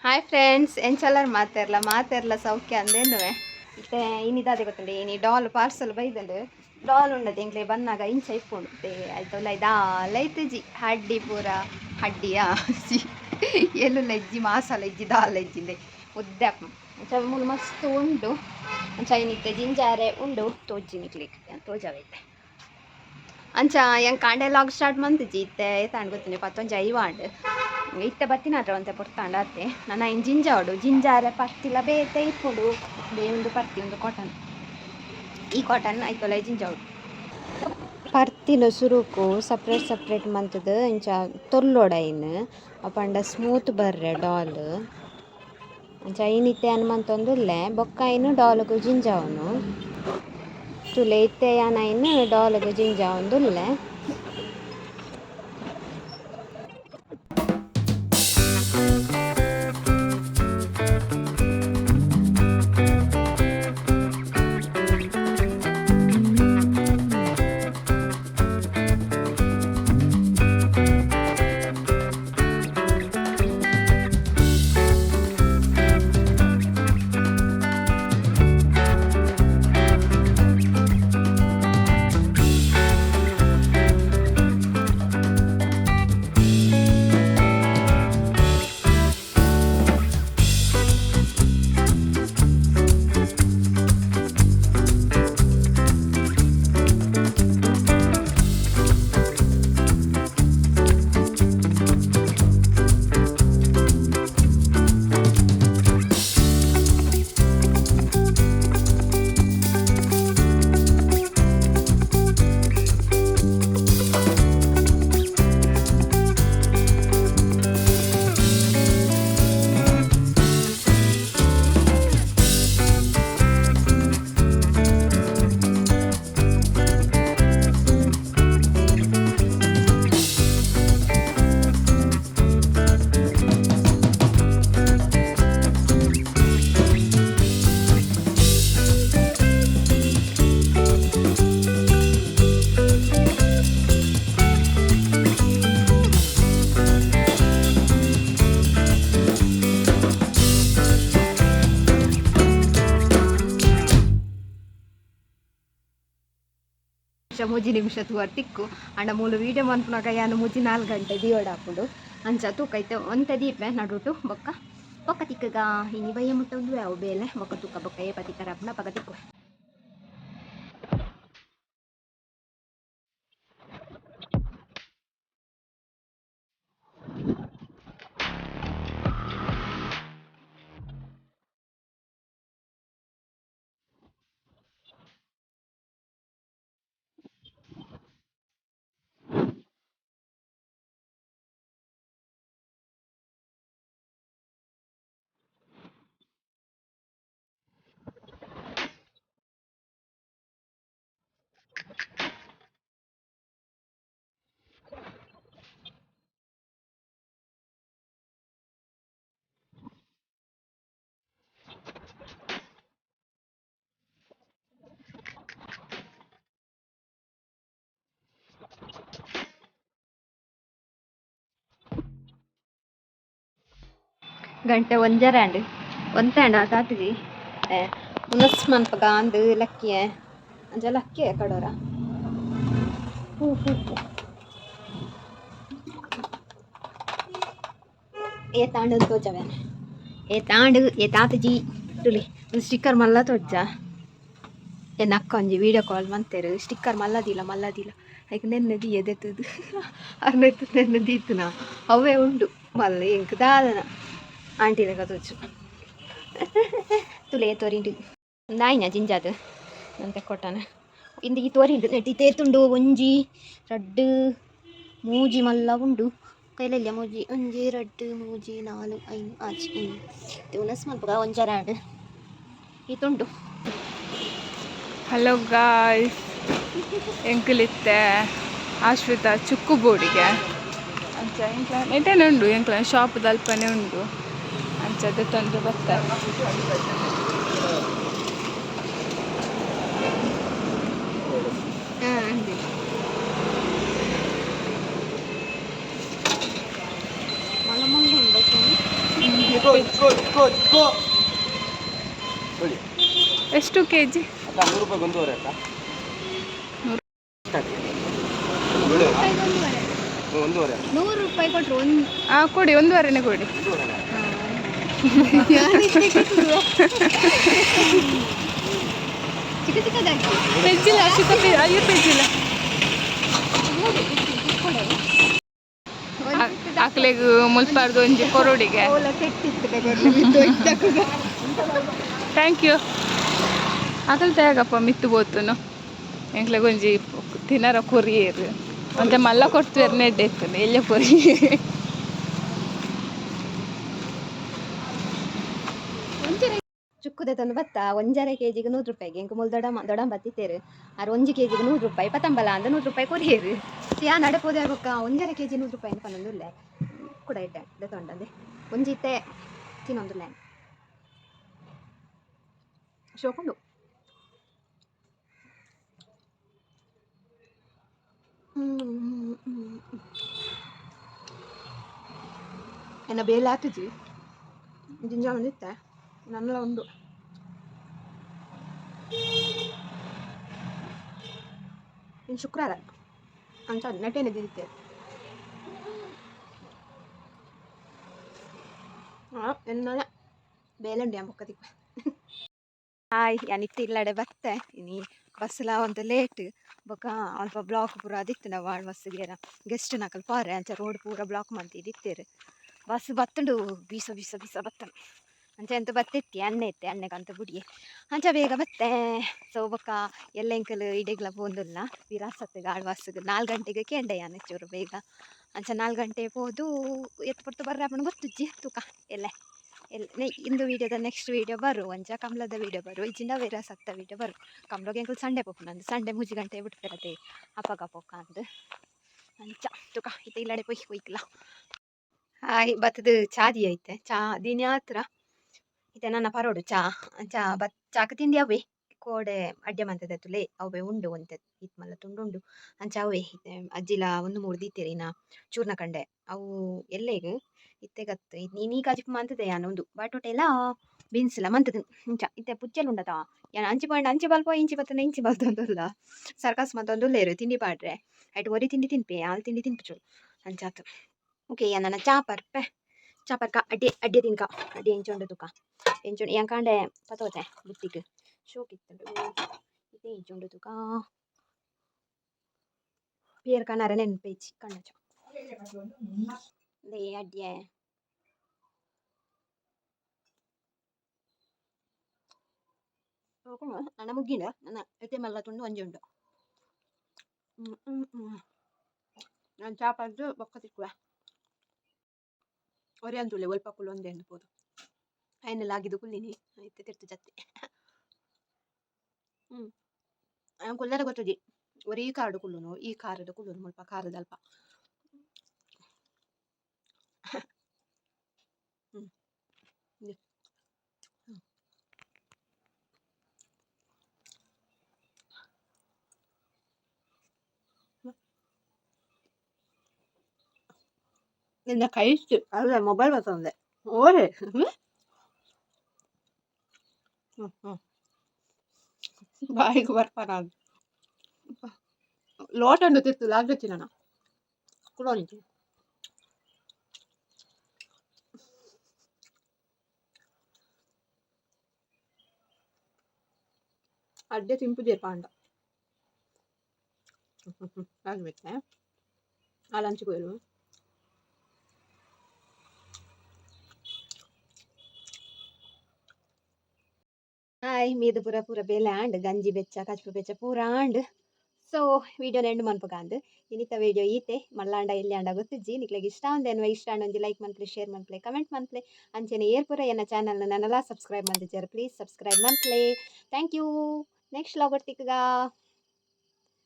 Hi friends ಎಂಚಲ್ಲರು ಮಾತಾರಲ್ಲ ಸೌಖ್ಯ ಅಂದೇನುವೆ ಇತ್ತೆ ಇನ್ನಿದಾದೆ ಗೊತ್ತುಂಡೆ ಇನಿ ಡಾಲ್ ಪಾರ್ಸಲ್ ಬೈದಂಡು ಡಾಲ್ ಉಂಡದು ಎಂಕ್ಲೆ ಬನ್ನಾಗ ಇಂಚ ಇಪ್ಪುಂಡು ಆಯ್ತಲ್ಲ ಇದಾಲೈತು ಜಿ ಹಡ್ಡಿ ಪೂರ ಹಡ್ಡಿಯಾ ಜಿ ಎಲ್ಲುಲ್ಲ ಇಜ್ಜಿ ಮಾಸಾಲ ಇಜ್ಜಿ ದಾಲ್ ಇಜ್ಜಿಂದೆ ಉದ್ದಾಪ ಮೂಲು ಮಸ್ತ್ ಉಂಡು ಚೈನಿತ್ತೆ ಜಿಂಜಾರೆ ಉಂಡು ತೋಜ್ಜಿನಿಕ್ಲಿಕ್ಕೆ ತೋಜಾವೈತೆ ಅಂಚ ಹೆಂಗೆ ಕಾಂಡೆ ಲಾಗ್ ಸ್ಟಾರ್ಟ್ ಮಂತಿಜಿ ಇತ್ತೆ ತಾಂಡ್ ಗೊತ್ತಿನಿ ಪತ್ತೊಂಜಿ ಐವಾಂಡ್ ಇತ್ತೆ ಬತ್ತಿನಾತ್ರ ಒಂತೆ ಪುಡ್ತಾಂಡ ಅತ್ತೆ ನನ್ನ ಇನ್ನು ಜಿಂಜಾವಡು ಜಿಂಜಾರೆ ಪತ್ತಿಲ ಬೇತೆ ಇಪ್ಪುಡು ಒಂದು ಪರ್ತಿ ಒಂದು ಕಾಟನ್ ಈ ಕಾಟನ್ ಐತೊಲೆ ಜಿಂಜಾವಡು ಪರ್ತಿಲು ಸುರುಕು ಸಪ್ರೇಟ್ ಮಂತದ ಇಂಚ ತೊಲ್ಲೊಡೈನ್ ಅಪಂಡ ಸ್ಮೂತ್ ಬರ್ರೆ ಡಾಲ್ ಅಂಚ ಐನಿತ್ತೆ ಅನ್ಮಂತೊಂದುಲ್ಲೆ ಬೊಕ್ಕ ಐನು ಡಾಲ್ಗು ಜಿಂಜಾವನು ತುಲೆ ಇತ್ತೆ ಯಾನೈನ್ ಡಾಲ್ಗು ಜಿಂಜಾವೊಂದುಲ್ಲೆ ಮುಜಿ ನಿಮಿಷ ತೂವರ್ ತಿಕ್ಕು ಅಂಡ ಮೂಲು ವೀಡಿಯೋ ಮನ್ಪುನಾಗ ಯಾನು ಮುಜಿ 4 ಗಂಟೆ ದಿಯೋಡ ಹಾಕೊಂಡು ಅಂಚ ತೂಕೈತೆ ಒಂತೆ ದೀಪೆ ನಡುಟು ಬೊಕ್ಕ ತಿಕ್ಕಗ ಇನಿ ಬಯ್ಯ ಮುಟ್ಟ ಒಂದು ಯಾವ ಬೇಲೆ ಬೊಕ್ಕ ತೂಕ ಬೊಕ್ಕ ಏಪ ತಿಕ್ಕರಪ್ಪನ ಪಗ ತಿಕ್ಕು ಗಂಟೆ ಒಂಜರಂಡ್ ಒಂತಂಡ ತಾತಜಿ ಮುನಸ್ ಮನ್ಪಗ ಅಂದು ಲಕ್ಕಿಯ ಅಂಚ ಲಕ್ಕಿಯ ಕಡೋರ ಹೂ ಏ ತಾಂಡು ತೋಜವೆ ಏ ತಾತಜಿ ತುಳಿ ಒಂದು ಸ್ಟಿಕ್ಕರ್ ಮಲ್ಲ ತೋಜ್ಜ ಏ ನಕ್ಕ ಒಂಜಿ ವೀಡಿಯೋ ಕಾಲ್ ಮಂತೇರು ಸ್ಟಿಕ್ಕರ್ ಮಲ್ಲದಿಲ್ಲ ಅದಕ್ಕೆ ನೆನ್ನದಿ ಎದೆತ್ತದು ಅರ್ನೆತ್ತು ನೆನ್ನದಿ ಇತ್ತು ನಾ ಅವೇ ಉಂಡು ಮಲ್ಲ ಎಂಕ್ ದಾದನ ಆಂಟಿನಾಗ ತೋಜು ತುಲೆ ತೋರಿಂಡು ನಾಯಿನ ಜಿಂಜಾದು ಅಂತ ಕೊಟ್ಟಾನ ಇಂದು ಈ ತೋರಿಂಡು ನೆಟ್ಟಿ ತೇತುಂಡು ಒಂಜಿ ರಡ್ಡು ಮೂಜಿ ಮಲ್ಲ ಉಂಡು ಕೈಲೆಲ್ಲ ಮೂಜಿ ಒಂಜಿ ರಡ್ಡು ಮೂಜಿ 4 5 ಆಚೆ ಉನಸ್ ಮಲ್ಪಗ ಒಂಜರಾಂಡ್ ಈತುಂಡು. ಹಲೋ ಗಾಯ್ಸ್ ಎಂಕಲಿತ್ತೆ ಆಶ್ವಿತ ಚುಕ್ಕು ಬೋಡಿಗೆ ಅಂಚ ಎಂಕ್ಲ ನೆಟನೆ ಉಂಡು ಎಂಕ್ಲ ಶಾಪ್ ದಲ್ಪನೆ ಉಂಡು ಅಂಚದ ತಂದು ಬರ್ತಾರೆ ಎಷ್ಟು ಕೆಜಿ? 100 ರೂಪಾಯಿ ಒಂದೂವರೆ ಅಕ್ಕ. ಒಂದೂವರೆ 100 ರೂಪಾಯಿ ಕೊಟ್ಟರು ಒಂದು ಕೊಡಿ, 1.5ನೇ ಕೊಡಿ. ಚಿಕ್ಕ ಚಿಕ್ಕದಾಗಿ ಪೆಜ್ಜಿಲ್ಲ, ಚಿಕ್ಕ ಅಯ್ಯೋ ಪೆಜ್ಜಿಲ್ಲ. ಆಕಳಿಗೆ ಮುಲ್ಪಾರ್ದು ಒಂಜಿ ಕೊರೋಡಿಗೆ. Thank you. ಆಕಲ್ ತೇಗಪ್ಪ ಮಿತ್ತು ಬೋತುನು ಎಂಕ್ಲೆಗೆ ಒಂಜಿ ತಿನ್ನರ ಕೊರಿಯರು ಮತ್ತೆ ಮಲ್ಲ ಕೊಡ್ತೀರ ನೆಡ್ಡೆ ಇತ್ತು ಎಲ್ಲೇ ಕೊರಿ. ಚುಕ್ಕುದೆ ತಂದು ಬತ್ತ 1.5 kg 100 ರೂಪಾಯಿಗೆ ಎಂಕು ಮೂಲು ದೊಡ ಬತ್ತಿತ್ತೇರು. 1 kg 100 ರೂಪಾಯಿ ಪತಂಬಲ ಅಂದ 100 ರೂಪಾಯಿ ಕೊರಿಯರು. ಯಾ ನಡಪೋದೆ ಆಗೋಕ್ಕ 1.5 kg 100 ರೂಪಾಯಿ ಅಂತ ಪನ್ನೊಂದುಲ್ಲೆ ಕೂಡ ಇಟ್ಟೆ ತೊಂಡದೆ ಒಂಜಿತ್ತೆ ತಿನ್ನೊಂದುಲ್ಲೆ ಶೋಕೊಂಡು ಎನ್ನ ಬೇಲೆ ಹಾಕಿಜಿ ಜಿಂಜ ಬಂದಿತ್ತೆ ನನ್ನೆಲ್ಲ ಉಂಡು. ಇನ್ನು ಶುಕ್ರವಾರ ಅಂತ ನಟೇನೆ ದಿದಿತ್ತೆ. ಎನ್ನ ಬೇಲೆಂಡಿ ಅಂಬಕ್ಕ ತಿಕ್ಕ. ಹಾಯ್ ಯಾನಿತ್ತು ಇಲ್ಲಡೆ ಬತ್ತೆ ಇನಿ ಬಸ್ಸುಲ ಒಂದು ಲೇಟ್ ಬೊಕ್ಕ ಅಲ್ಪ ಬ್ಲಾಕ್ ಪೂರ ದಿತ್ತು ನಾವು ವಾಡ್ ಬಸ್ಸಿಗೆ ಗೆಸ್ಟ್ ನಕಲ್ ಪಾರೆ ಅಂಚ ರೋಡ್ ಪೂರ ಬ್ಲಾಕ್ ಮಂತಿ ದಿತ್ತೇರು. ಬಸ್ ಬತ್ತುಂಡು ಬೀಸ ಬೀಸ ಬೀಸ ಬತ್ತನು ಅಂಚ ಎಂತ ಬತ್ತಿತ್ತಿ ಅಣ್ಣೆ ಇತ್ತೆ ಅಣ್ಣೆಗಂತ ಬುಡಿಯೆ ಅಂಚ ಬೇಗ ಬತ್ತೆ. ಸೊ ಬೊಕ್ಕ ಎಲ್ಲ ಎಂಕಲ್ ಇಡೆಗ್ಲ ಪೋಂದುಲ್ಲ ವಿರಾಸತ್ಗೆ ಆಡ್ ಬಸ್ಸಿಗೆ 4 ಗಂಟೆಗೆ ಕೇಂಡೆ ಯಾನೆಚ್ಚೂರು ಬೇಗ ಅಂಚ 4 ಗಂಟೆ ಪೋದು ಎತ್ತು ಪೊರ್ತು ಬರ್ರಾಪಣ ಗೊತ್ತುಜ್ಜಿ ತೂಕ ಎಲ್ಲೆ ಇಂದು ವೀಡಿಯೋದ ನೆಕ್ಸ್ಟ್ ವೀಡಿಯೋ ಬರು ಅಂಚ ಕಮಲದ ವೀಡಿಯೋ ಬರು ಇಜ್ಜಿಂದ ವಿರಾಸತ್ತ ವೀಡಿಯೋ ಬರು. ಕಮಲಗೆ ಎಂಕಲ್ ಸಂಡೆ ಪೋಪು ನಂದು ಸಂಡೆ 3 ಗಂಟೆ ಬಿಡ್ತಿರತ್ತೆ ಅಪ್ಪಗ ಪೋಕ ಅಂದು ಅಂಚ ತೂಕ ಇತ್ತೆ ಇಲ್ಲಡೆ ಕೊಯ್ಕಲ. ಹಾಯ್ ಬತ್ತದು ಚಾದಿ ಐತೆ ಚಾ ದಿನ ಹತ್ರ ಇತ್ತೆ ನನ್ನ ಪರೋಡು ಚಾ ಚಾಕ ತಿಂಡಿ ಅವೇ ಕೋಡೆ ಅಡ್ಡೆ ಮಂತದ ತುಲೆ ಅವೇ ಉಂಡು ಅಂತ ಇತ್ ಮಲ್ಲ ತುಂಡುಂಡು ಅಂಚ ಅವೇ ಇತ್ತೆ ಅಜ್ಜಿಲ 1-3 ದೀತೆರಿ ನಾ ಚೂರ್ನ ಕಂಡೆ ಅವು ಎಲ್ಲೇಗ ಇತ್ತೆ ಗತ್ತು ನೀ ಕಾಜಿಪ್ ಮಂತದೆ ಯಾನೊಂದು ಬಾಟೋಟೆಲ್ಲ ಬೀನ್ಸ್ಲ ಮಂತದು ಇಂಚ ಇತ್ತೆ ಪುಚ್ಚಲ್ ಉಂಡತ ಯಾನ ಅಂಚಿ ಪಾಂಡ ಅಂಚಿ ಬಲ್ಪ ಇಂಚಿ ಬತ್ತನ ಇಂಚಿ ಬಲ್ತೊಂದುಲ್ಲ ಸರ್ಕಸ್ ಮತ್ತೊಂದುಲ್ಲೇರು ತಿಂಡಿ ಪಾಡ್ರೆ ಆಯ್ತು ಒರಿ ತಿಂಡಿ ತಿನ್ಪೆ ಆಲ್ ತಿಂಡಿ ತಿನ್ಪುಚು ಅಂಚಾತು. ಓಕೆ ನನ್ನ ಚಾಪರ್ಕ ಅಡ್ಡೆ ತಿನ್ಕ ಅಡ್ಡೆ ಎಂಚೊಂಡು ತುಕ ಎಂಚೊಂಡು ಎಂಕಾಂಡೆ ಪತೋತೆ ಬುತ್ತಿಗೆ ಶೋಕಿತ್ತುಂಡು ಇತ್ತೆ ಎಂಚೊಂಡು ತುಕ ಪೇರ್ ಕಣ್ಣಾರ ನೆನ್ಪೇಚಿ ಕಣ್ಣಚ ದೇ ಅಡ್ಡೆ ನನ್ನ ಮುಗ್ಗಿಂಡ ನನ್ನ ಎತ್ತೆ ಮಲ್ಲ ತುಂಡು ಒಂಜುಂಡು ನಾನು ಚಾಪದ್ದು ಬೊಕ್ಕ ತಿಕ್ಕುವ ಒರೆ ಅಂತುಳ್ಳೆ ಒಲ್ಪ ಕುಲು ಒಂದೇ ಅನ್ಬೋದು ಐನೆಲ್ಲ ಆಗಿದ್ದು ಕುಲ್ಲಿನಿ ಐತೆ ತಿರ್ತು ಜತ್ತೆ ಕುಲ್ಲರ ಗೊತ್ತುಜಿ ಒರೆ ಈ ಕಾರ್ಡು ಕುಲ್ಲುನು ಈ ಖಾರದ ಕುಲ್ಲುನು ಮುಲ್ಪ ಖಾರದ ಅಲ್ಪ ನಿನ್ನ ಕೈ ಇಷ್ಟು ಅಲ್ಲ ಮೊಬೈಲ್ ಬರ್ತಂದೆ ಓರೆ ಬಾಯಿಗೆ ಬರ್ಪಾರ ಅದು ಲೋಟಂಡು ತಿತ್ತು ಲಾಗ್ತಿ ನಾನು ಕುಡೋನಿಗೆ ಅಡ್ಡೆ ತಿಂಪುದೇ ಪಾಂಡ ಆಗ್ಬೇಕೆ ಆ ಲಂಚ್ಗೋಯ್ರು ಹಾಯ್ ಮೀದು ಪೂರ ಬೇಲೆ ಆಂಡ್ ಗಂಜಿ ಬೆಚ್ಚ ಕಚ್ಪು ಬೆಚ್ಚ ಪೂರ ಆಂಡ್ ಸೊ ವಿಡಿಯೋನ ಎಂಡ್ ಮನ್ಪಗ ಅಂದ್ ಇನ್ನಿತ ವಿಡಿಯೋ ಈತೆ ಮಲ್ಲಾಂಡ ಇಲ್ಲಿ ಅಂಡ ಗೊತ್ತಿಜ್ಜಿ ನಿಕ್ಲೆಗೆ ಇಷ್ಟ ಒಂದೇನು ಇಷ್ಟ ಒಂಜಿ ಲೈಕ್ ಮನ್ಪ್ಲೆ ಶೇರ್ ಮನ್ಪ್ಲೆ ಕಮೆಂಟ್ ಮನ್ಪ್ಲೆ ಅಂಚೆನೆ ಏರ್ ಪೂರ ಎನ್ನ ಚಾನಲ್ನ ನನ್ನಲ ಸಬ್ಸ್ಕ್ರೈಬ್ ಮಂತಿಜ್ಜಾರ ಪ್ಲೀಸ್ ಸಬ್ಸ್ಕ್ರೈಬ್ ಮನ್ಪ್ಲೆ ಥ್ಯಾಂಕ್ ಯು ನೆಕ್ಸ್ಟ್ ಲಾಗ್ ಒಟ್ಟಿಗ